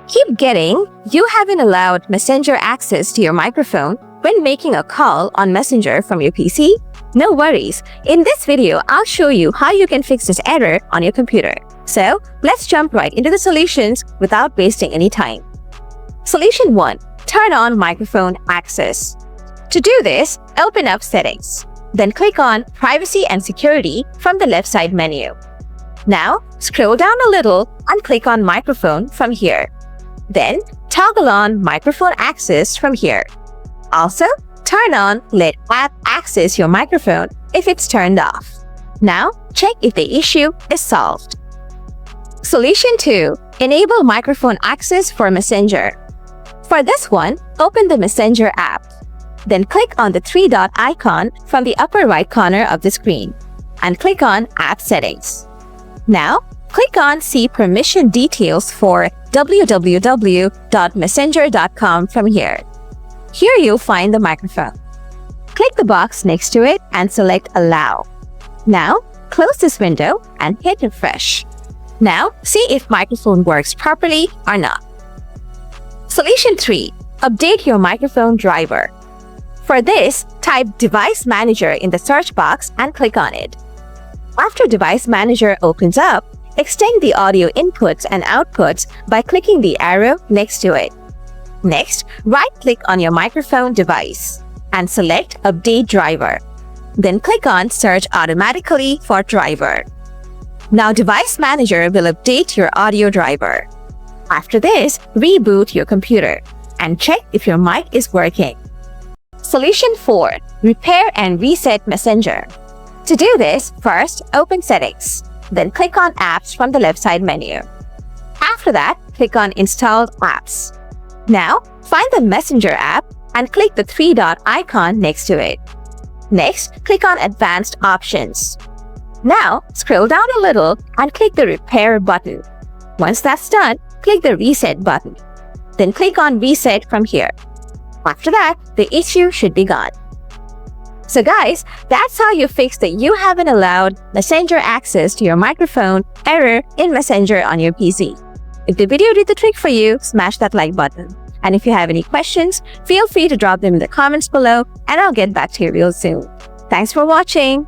Keep getting you haven't allowed Messenger access to your microphone when making a call on Messenger from your PC? No worries. In this video, I'll show you how you can fix this error on your computer. So, let's jump right into the solutions without wasting any time. Solution 1. Turn on microphone access. To do this, open up Settings. Then click on Privacy and Security from the left side menu. Now, scroll down a little and click on Microphone from here. Then, toggle on Microphone Access from here. Also, turn on Let App access your microphone if it's turned off. Now, check if the issue is solved. Solution 2. Enable microphone access for Messenger. For this one, open the Messenger app. Then click on the three-dot icon from the upper right corner of the screen and click on App Settings. Now, click on See Permission Details for www.messenger.com from here. Here you'll find the microphone. Click the box next to it and select Allow. Now, close this window and hit Refresh. Now, see if microphone works properly or not. Solution 3. Update your microphone driver. For this, type Device Manager in the search box and click on it. After Device Manager opens up, extend the audio inputs and outputs by clicking the arrow next to it. Next, right-click on your microphone device and select Update Driver. Then click on Search Automatically for Driver. Now Device Manager will update your audio driver. After this, reboot your computer and check if your mic is working. Solution 4. Repair and reset Messenger. To do this, first open Settings. Then click on Apps from the left side menu. After that, click on Installed Apps. Now, find the Messenger app and click the three-dot icon next to it. Next, click on Advanced Options. Now, scroll down a little and click the Repair button. Once that's done, click the Reset button. Then click on Reset from here. After that, the issue should be gone. So guys, that's how you fix the You Haven't Allowed Messenger Access to Your Microphone error in Messenger on your PC. If the video did the trick for you, smash that like button. And if you have any questions, feel free to drop them in the comments below and I'll get back to you real soon. Thanks for watching.